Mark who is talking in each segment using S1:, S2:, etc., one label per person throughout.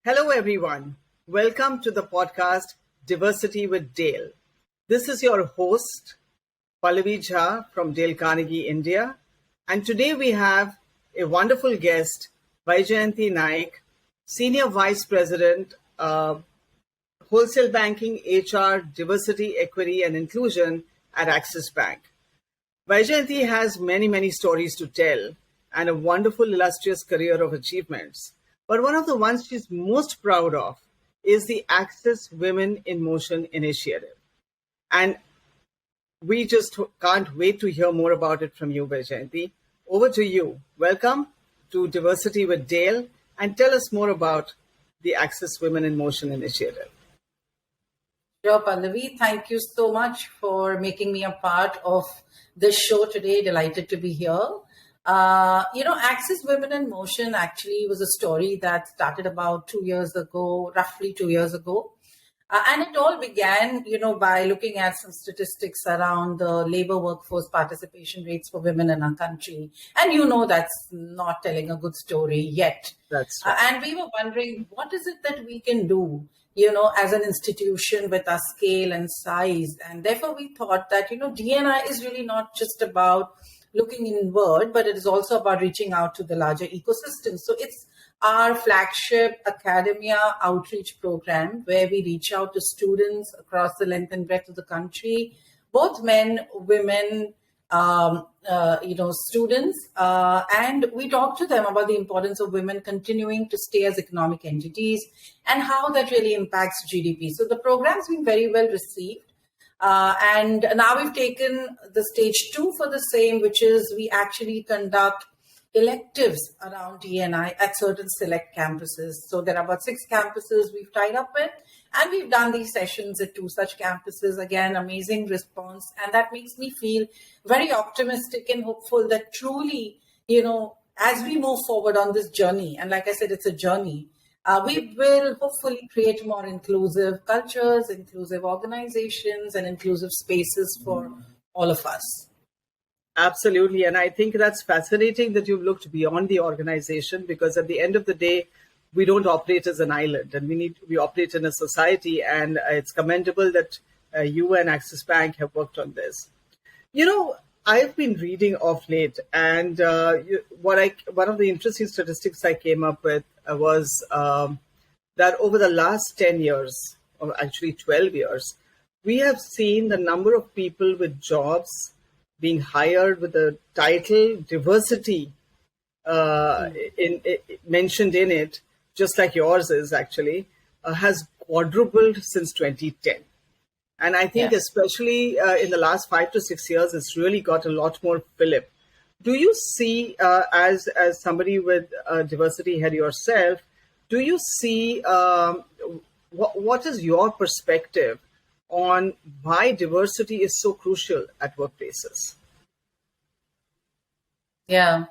S1: Hello, everyone. Welcome to the podcast Diversity with Dale. This is your host, Pallavi Jha from Dale Carnegie, India. And today we have a wonderful guest, Vaijayanti Naik, Senior Vice President, Wholesale Banking, HR, Diversity, Equity, and Inclusion at Axis Bank. Vaijayanti has many stories to tell and a wonderful, illustrious career of achievements. But one of the ones she's most proud of is the Axis Women in Motion initiative. And we just can't wait to hear more about it from you, Vaijayanti. Over to you. Welcome to Diversity with Dale, and tell us more about the Axis Women in Motion initiative.
S2: Sure, Pallavi. Thank you so much for making me a part of this show today. Delighted to be here. Axis Women in Motion actually was a story that started about 2 years ago, roughly 2 years ago. And it all began, by looking at some statistics around the labor workforce participation rates for women in our country. And that's not telling a good story yet.
S1: That's right.
S2: And we were wondering, what is it that we can do, as an institution with our scale and size? And therefore we thought that, D&I is really not just about looking inward, but it is also about reaching out to the larger ecosystem. So it's our flagship academia outreach program where we reach out to students across the length and breadth of the country, both men, women, students, and we talk to them about the importance of women continuing to stay as economic entities and how that really impacts GDP. So the program's been very well received. And now we've taken the stage 2 for the same, which is we actually conduct electives around D&I at certain select campuses. So there are about 6 campuses we've tied up with, and we've done these sessions at 2 such campuses. Again, amazing response. And that makes me feel very optimistic and hopeful that truly, as we move forward on this journey, and like I said, it's a journey, we will hopefully create more inclusive cultures, inclusive organizations, and inclusive spaces for all of us.
S1: Absolutely. And I think that's fascinating that you've looked beyond the organization, because at the end of the day, we don't operate as an island, and we operate in a society. And it's commendable that you and Axis Bank have worked on this. I've been reading of late, and one of the interesting statistics I came up with was that over the last 10 years, or actually 12 years, we have seen the number of people with jobs being hired with the title diversity mentioned in it, just like yours is actually, has quadrupled since 2010. And I think especially in the last 5 to 6 years, it's really got a lot more fillip. Do you see, as somebody with diversity head yourself, do you see what is your perspective on why diversity is so crucial at workplaces?
S2: Yeah,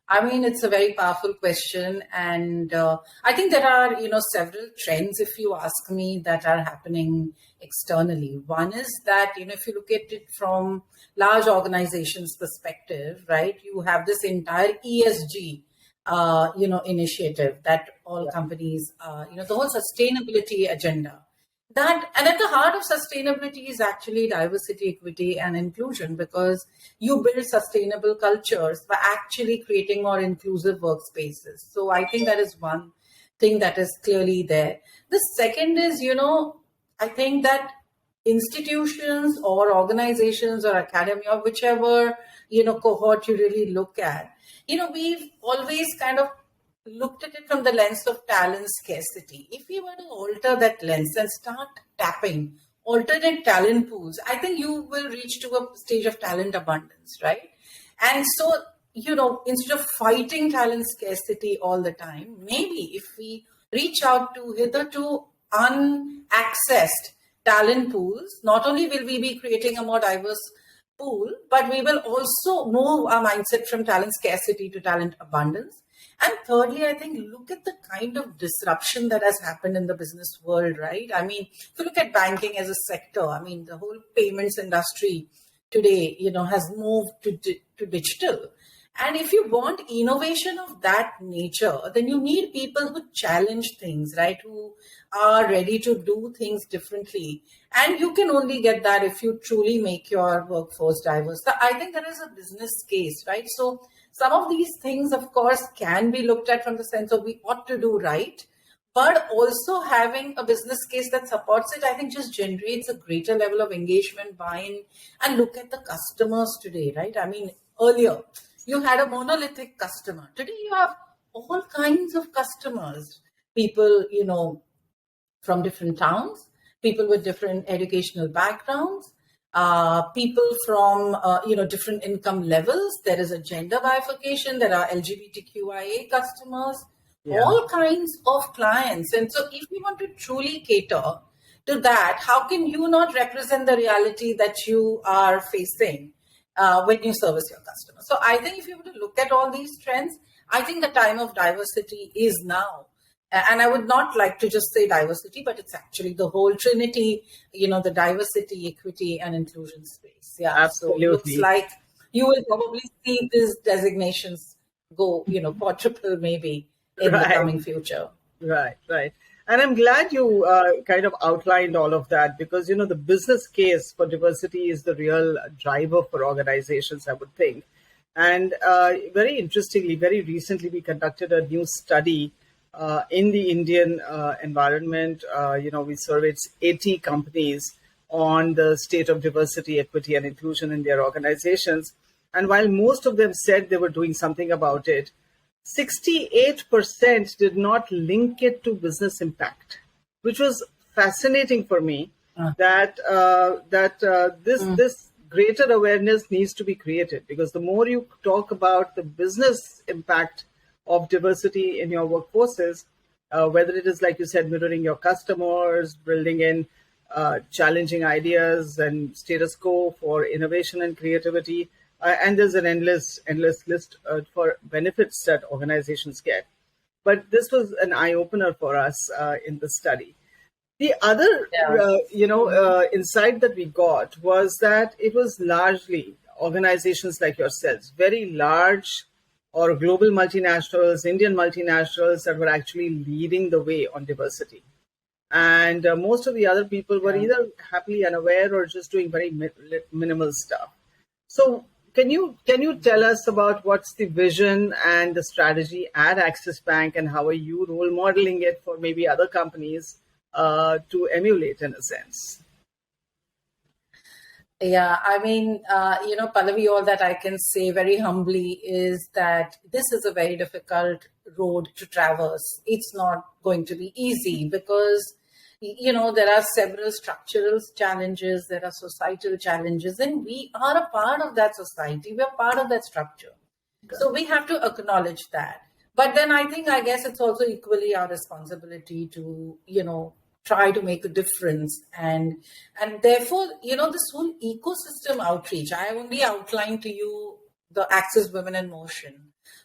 S2: I mean, it's a very powerful question. And I think there are, several trends, if you ask me, that are happening externally. One is that, if you look at it from large organizations' perspective, right, you have this entire ESG, initiative that all companies, the whole sustainability agenda. And at the heart of sustainability is actually diversity, equity, and inclusion, because you build sustainable cultures by actually creating more inclusive workspaces. So I think that is one thing that is clearly there. The second is, I think that institutions or organizations or academia, or whichever, cohort you really look at, we've always kind of looked at it from the lens of talent scarcity. If we were to alter that lens and start tapping alternate talent pools, I think you will reach to a stage of talent abundance, right? And so, instead of fighting talent scarcity all the time, maybe if we reach out to hitherto unaccessed talent pools, not only will we be creating a more diverse pool, but we will also move our mindset from talent scarcity to talent abundance. And thirdly, I think look at the kind of disruption that has happened in the business world, right? I mean, if you look at banking as a sector, I mean, the whole payments industry today, has moved to digital. And if you want innovation of that nature, then you need people who challenge things, right? Who are ready to do things differently. And you can only get that if you truly make your workforce diverse. So I think there is a business case, right? So some of these things, of course, can be looked at from the sense of we ought to do right. But also having a business case that supports it, I think just generates a greater level of engagement, buy-in, and look at the customers today, right? I mean, earlier, you had a monolithic customer. Today, you have all kinds of customers. People, from different towns, people with different educational backgrounds, people from, different income levels. There is a gender bifurcation. There are LGBTQIA customers, all kinds of clients. And so if you want to truly cater to that, how can you not represent the reality that you are facing when you service your customers? So I think if you were to look at all these trends, I think the time of diversity is now. And I would not like to just say diversity, but it's actually the whole trinity, the diversity, equity, and inclusion space. Yeah,
S1: absolutely.
S2: So it looks like you will probably see these designations go, quadruple maybe in the coming future.
S1: Right. And I'm glad you kind of outlined all of that because, the business case for diversity is the real driver for organizations, I would think. And very interestingly, very recently, we conducted a new study in the Indian environment. We surveyed 80 companies on the state of diversity, equity, and inclusion in their organizations. And while most of them said they were doing something about it, 68% did not link it to business impact, which was fascinating for me. That this greater awareness needs to be created because the more you talk about the business impact of diversity in your workforces, whether it is, like you said, mirroring your customers, building in challenging ideas and status quo for innovation and creativity, and there's an endless list for benefits that organizations get. But this was an eye-opener for us in the study. The other, insight that we got was that it was largely organizations like yourselves, very large or global multinationals, Indian multinationals that were actually leading the way on diversity. And most of the other people were either happily unaware or just doing very minimal stuff. So can you tell us about what's the vision and the strategy at Axis Bank and how are you role modeling it for maybe other companies to emulate in a sense?
S2: Yeah, I mean, Pallavi, all that I can say very humbly is that this is a very difficult road to traverse. It's not going to be easy because, there are several structural challenges, there are societal challenges, and we are a part of that society. We are part of that structure. Okay. So we have to acknowledge that. But then I guess it's also equally our responsibility to, try to make a difference. And therefore, this whole ecosystem outreach, I only outlined to you the Axis Women in Motion.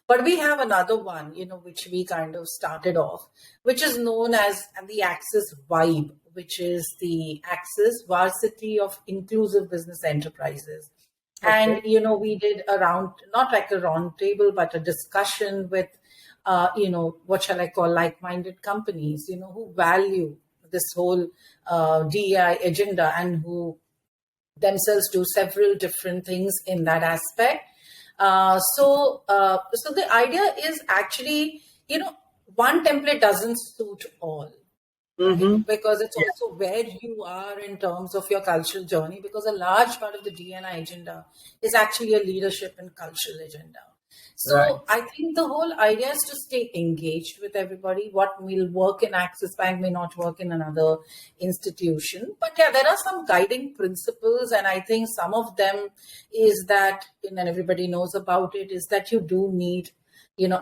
S2: But we have another one, which we kind of started off, which is known as the Axis Vibe, which is the Axis Varsity of Inclusive Business Enterprises. Okay. And, we did not like a round table, but a discussion with, what shall I call, like-minded companies, who value this whole DEI agenda and who themselves do several different things in that aspect. So the idea is actually, one template doesn't suit all. Mm-hmm. Right? Because it's also where you are in terms of your cultural journey, because a large part of the DNI agenda is actually a leadership and cultural agenda. So right. I think the whole idea is to stay engaged with everybody. What will work in Axis Bank may not work in another institution. But there are some guiding principles. And I think some of them is that, and everybody knows about it, is that you do need,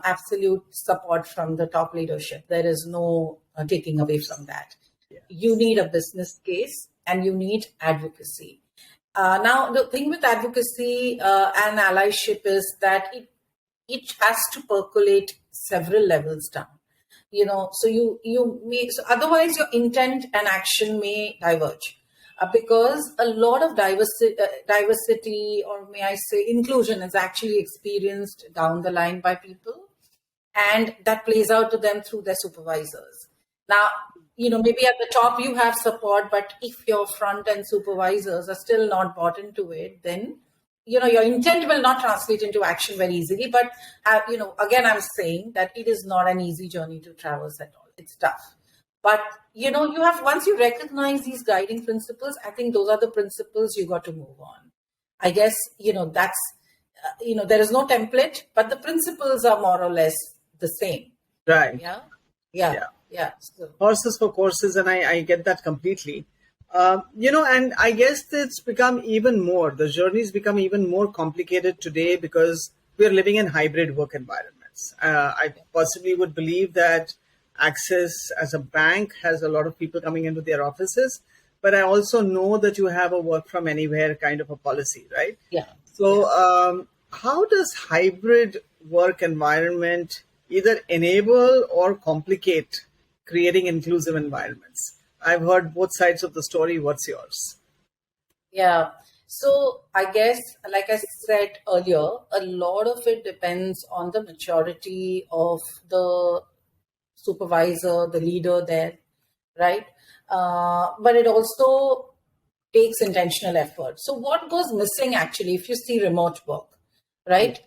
S2: absolute support from the top leadership. There is no taking away from that. Yes. You need a business case and you need advocacy. Now, the thing with advocacy and allyship is that it has to percolate several levels down, so you may, so otherwise your intent and action may diverge. because a lot of diversity, or may I say inclusion, is actually experienced down the line by people, and that plays out to them through their supervisors. Now, maybe at the top you have support, but if your front end supervisors are still not bought into it, then your intent will not translate into action very easily. But again, I'm saying that it is not an easy journey to traverse at all. It's tough. But you have, once you recognize these guiding principles, I think those are the principles you got to move on. I guess that's there is no template, but the principles are more or less the same.
S1: Right.
S2: Yeah. So,
S1: horses for courses, and I get that completely. And I guess it's become even more, the journeys become even more complicated today because we're living in hybrid work environments. I possibly would believe that Axis as a bank has a lot of people coming into their offices, but I also know that you have a work from anywhere kind of a policy, right?
S2: Yeah.
S1: So how does hybrid work environment either enable or complicate creating inclusive environments? I've heard both sides of the story. What's yours?
S2: Yeah. So I guess, like I said earlier, a lot of it depends on the maturity of the supervisor, the leader there, right? But it also takes intentional effort. So what goes missing actually, if you see remote work, right?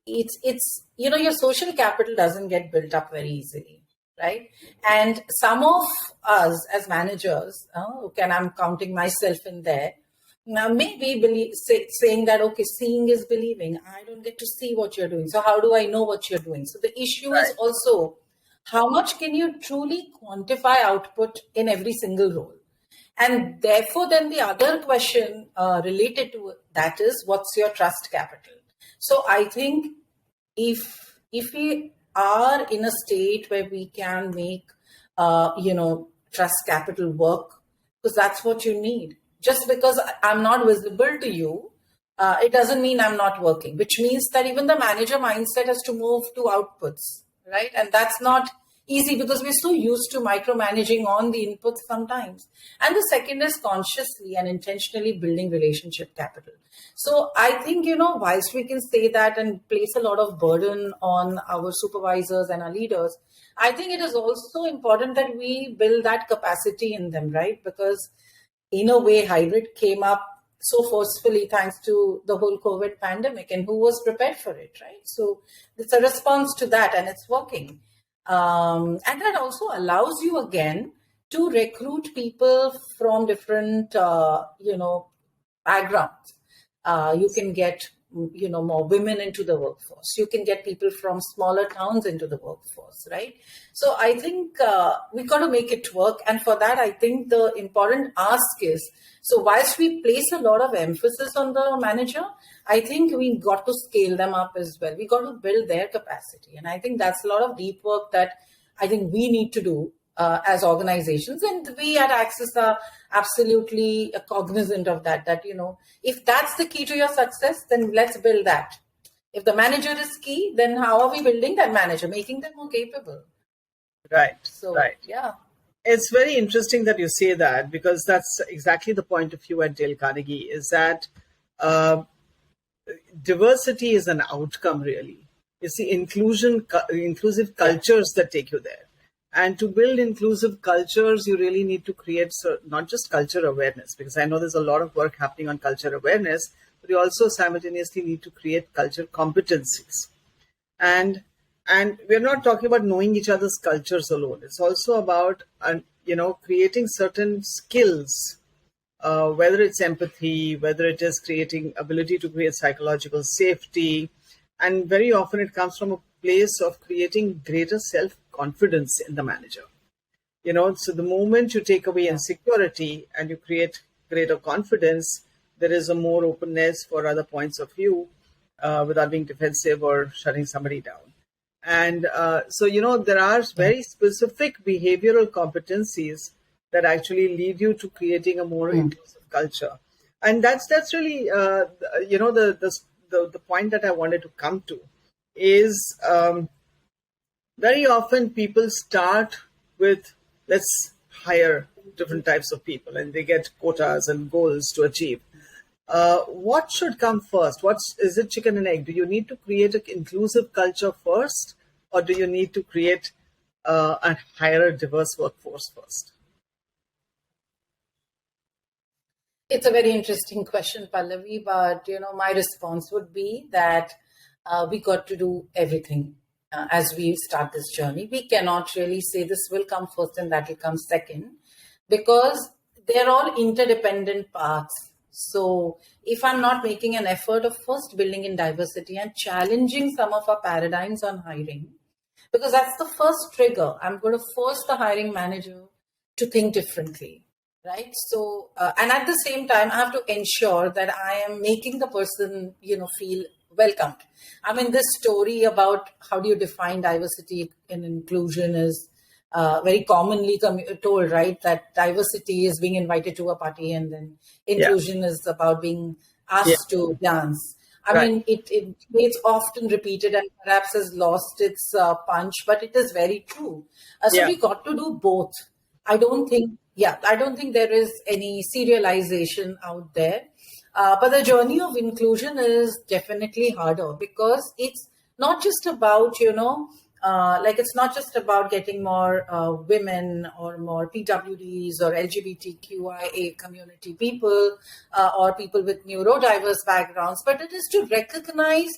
S2: It's your social capital doesn't get built up very easily. Right. And some of us as managers, and I'm counting myself in there, now maybe saying that, okay, seeing is believing. I don't get to see what you're doing. So how do I know what you're doing? So the issue is also, how much can you truly quantify output in every single role? And therefore, then the other question related to that is, what's your trust capital? So I think if we are in a state where we can make, trust capital work, because that's what you need. Just because I'm not visible to you, it doesn't mean I'm not working, which means that even the manager mindset has to move to outputs, right? And that's not easy because we're so used to micromanaging on the inputs sometimes. And the second is consciously and intentionally building relationship capital. So I think, whilst we can say that and place a lot of burden on our supervisors and our leaders, I think it is also important that we build that capacity in them, right? Because in a way, hybrid came up so forcefully thanks to the whole COVID pandemic, and who was prepared for it, right? So it's a response to that, and it's working. And that also allows you again to recruit people from different, backgrounds. You can get, more women into the workforce. You can get people from smaller towns into the workforce, right? So I think we got to make it work. And for that, I think the important ask is, so whilst we place a lot of emphasis on the manager, I think we got to scale them up as well. We got to build their capacity. And I think that's a lot of deep work that I think we need to do as organizations. And we at Axis are absolutely cognizant of that, if that's the key to your success, then let's build that. If the manager is key, then how are we building that manager, making them more capable?
S1: Right.
S2: So,
S1: right.
S2: Yeah.
S1: It's very interesting that you say that, because that's exactly the point of view at Dale Carnegie, is that diversity is an outcome, really. It's the inclusive cultures that take you there. And to build inclusive cultures, you really need to create not just culture awareness, because I know there's a lot of work happening on culture awareness, but you also simultaneously need to create culture competencies. And we're not talking about knowing each other's cultures alone. It's also about, creating certain skills, whether it's empathy, whether it is creating ability to create psychological safety. And very often it comes from a place of creating greater self-confidence in the manager. So the moment you take away insecurity and you create greater confidence, there is a more openness for other points of view without being defensive or shutting somebody down. And so, there are very specific behavioral competencies that actually lead you to creating a more inclusive culture. And that's really, the point that I wanted to come to is very often people start with, let's hire different types of people, and they get quotas and goals to achieve. What should come first? Is it chicken and egg? Do you need to create an inclusive culture first, or do you need to create and hire a diverse workforce first?
S2: It's a very interesting question, Pallavi, but my response would be that we got to do everything as we start this journey. We cannot really say this will come first and that will come second, because they're all interdependent parts. So if I'm not making an effort of first building in diversity and challenging some of our paradigms on hiring, because that's the first trigger, I'm going to force the hiring manager to think differently, right? So, and at the same time, I have to ensure that I am making the person, feel welcomed. I mean, this story about how do you define diversity and inclusion is very commonly told, right? That diversity is being invited to a party, and then inclusion is about being asked to dance. I mean, it's often repeated and perhaps has lost its punch, but it is very true. So we got to do both. I don't think there is any serialization out there. But the journey of inclusion is definitely harder, because it's not just about, it's not just about getting more women or more PWDs or LGBTQIA community people or people with neurodiverse backgrounds, but it is to recognize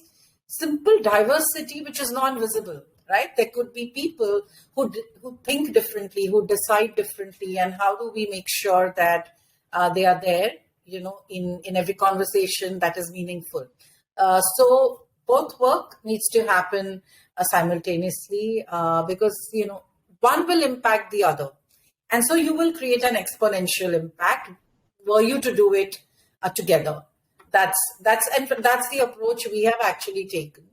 S2: simple diversity which is non-visible, right? There could be people who think differently, who decide differently, and how do we make sure that they are there, in every conversation that is meaningful. So both work needs to happen simultaneously, because, one will impact the other. And so you will create an exponential impact were you to do it together. That's the approach we have actually taken.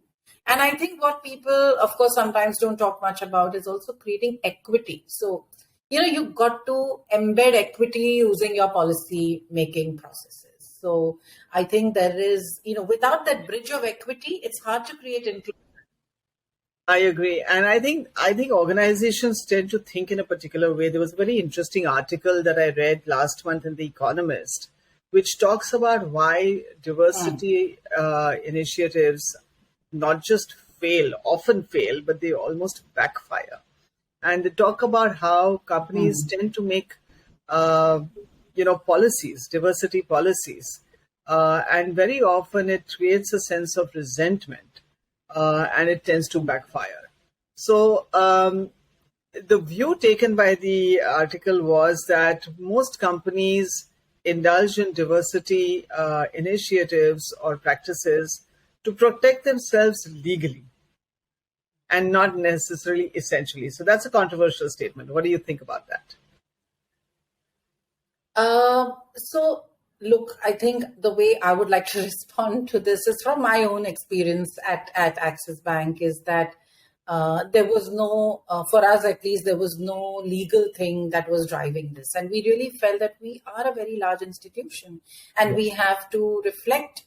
S2: And I think what people, of course, sometimes don't talk much about is also creating equity. So, you've got to embed equity using your policy making processes. So I think there is, without that bridge of equity, it's hard to create inclusion.
S1: I agree. And I think organizations tend to think in a particular way. There was a very interesting article that I read last month in The Economist, which talks about why diversity initiatives not just often fail, but they almost backfire. And they talk about how companies tend to make, policies, diversity policies. And very often it creates a sense of resentment, and it tends to backfire. So the view taken by the article was that most companies indulge in diversity initiatives or practices to protect themselves legally, and not necessarily essentially. So that's a controversial statement. What do you think about that?
S2: So, look, I think the way I would like to respond to this is from my own experience at Axis Bank, is that there was no, for us at least, there was no legal thing that was driving this. And we really felt that we are a very large institution, and we have to reflect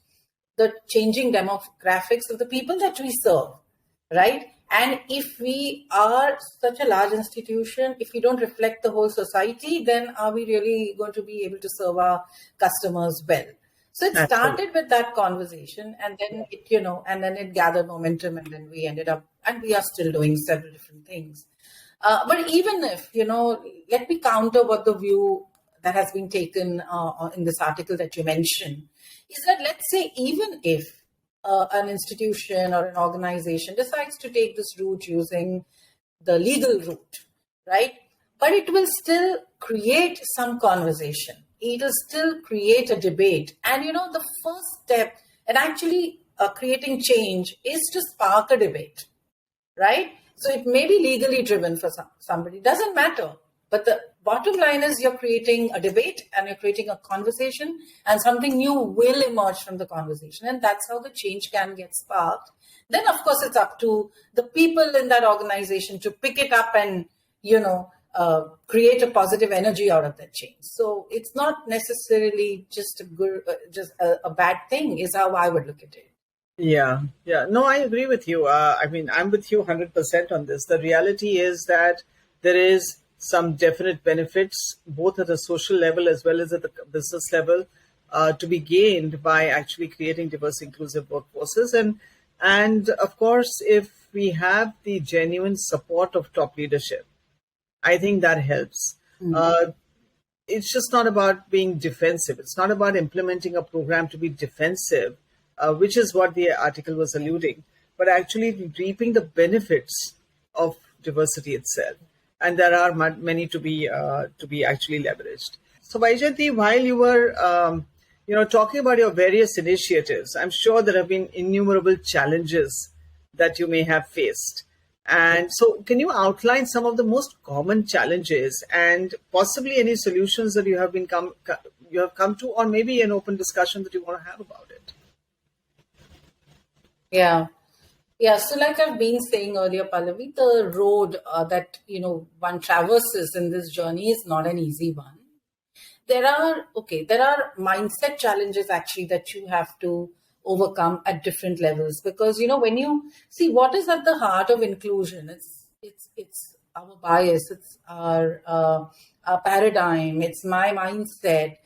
S2: the changing demographics of the people that we serve, right? And if we are such a large institution, if we don't reflect the whole society, then are we really going to be able to serve our customers well? So it started with that conversation, and then it gathered momentum, and then we ended up, and we are still doing several different things. But even if, let me counter what the view that has been taken in this article that you mentioned, is that, let's say, even if an institution or an organization decides to take this route using the legal route, right? But it will still create some conversation. It will still create a debate. And, the first step in actually creating change is to spark a debate, right? So it may be legally driven for somebody, doesn't matter. But the bottom line is you're creating a debate and you're creating a conversation, and something new will emerge from the conversation. And that's how the change can get sparked. Then, of course, it's up to the people in that organization to pick it up and, create a positive energy out of that change. So it's not necessarily just a bad thing, is how I would look at it.
S1: Yeah. No, I agree with you. I'm with you 100% on this. The reality is that there is some definite benefits, both at a social level as well as at the business level, to be gained by actually creating diverse, inclusive workforces. And of course, if we have the genuine support of top leadership, I think that helps. It's just not about being defensive. It's not about implementing a program to be defensive, which is what the article was alluding, but actually reaping the benefits of diversity itself. And there are many to be actually leveraged. So Vaijayanti, while you were talking about your various initiatives, I'm sure there have been innumerable challenges that you may have faced. And so can you outline some of the most common challenges and possibly any solutions that you have come to, or maybe an open discussion that you want to have about it?
S2: Yeah. So like I've been saying earlier, Pallavi, the road that, one traverses in this journey is not an easy one. There are mindset challenges actually that you have to overcome at different levels, because when you see what is at the heart of inclusion, it's our bias, it's our paradigm, it's my mindset,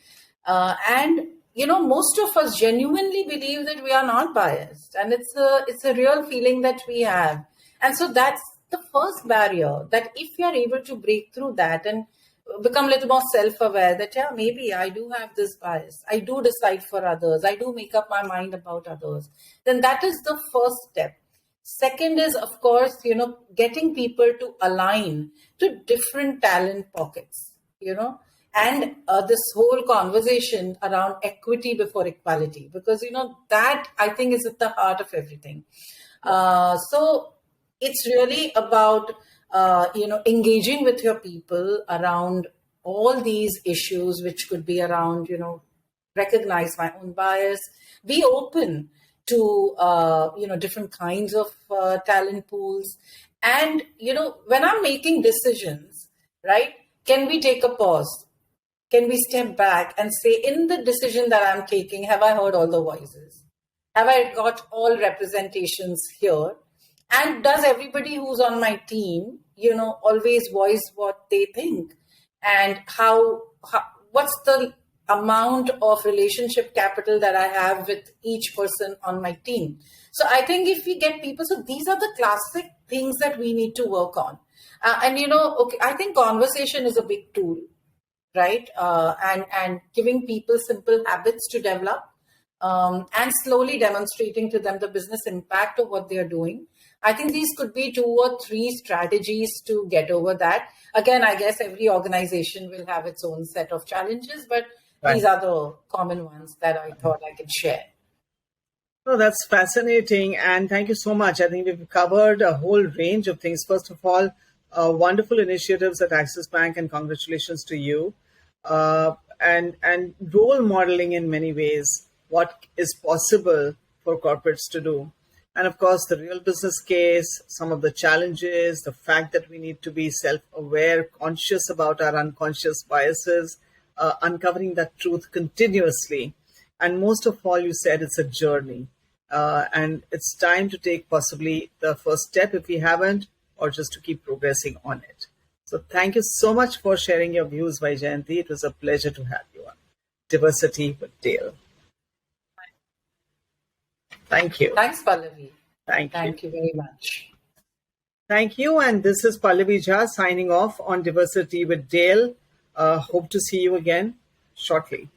S2: and most of us genuinely believe that we are not biased, and it's a real feeling that we have. And so that's the first barrier, that if we are able to break through that and become a little more self-aware that, yeah, maybe I do have this bias, I do decide for others, I do make up my mind about others, then that is the first step. Second is, of course, getting people to align to different talent pockets, and this whole conversation around equity before equality, because, that I think is at the heart of everything. So it's really about, engaging with your people around all these issues, which could be around, recognize my own bias, be open to, different kinds of talent pools. And, when I'm making decisions, right, can we take a pause? Can we step back and say, in the decision that I'm taking, have I heard all the voices? Have I got all representations here? And does everybody who's on my team, always voice what they think? And how what's the amount of relationship capital that I have with each person on my team? So I think if we get people, so these are the classic things that we need to work on. I think conversation is a big tool, right? And giving people simple habits to develop, and slowly demonstrating to them the business impact of what they are doing. I think these could be 2 or 3 strategies to get over that. Again, I guess every organization will have its own set of challenges, but
S1: Right.
S2: These are the common ones that I thought I could share.
S1: Oh, that's fascinating. And thank you so much. I think we've covered a whole range of things. First of all, wonderful initiatives at Axis Bank, and congratulations to you. And role modeling in many ways what is possible for corporates to do. And of course, the real business case, some of the challenges, the fact that we need to be self-aware, conscious about our unconscious biases, uncovering that truth continuously. And most of all, you said it's a journey. And it's time to take possibly the first step if we haven't, or just to keep progressing on it. So thank you so much for sharing your views, Vaijayanti. It was a pleasure to have you on Diversity with Dale. Thank you.
S2: Thanks, Pallavi.
S1: Thank
S2: you very much.
S1: Thank you. And this is Pallavi Jha signing off on Diversity with Dale. Hope to see you again shortly.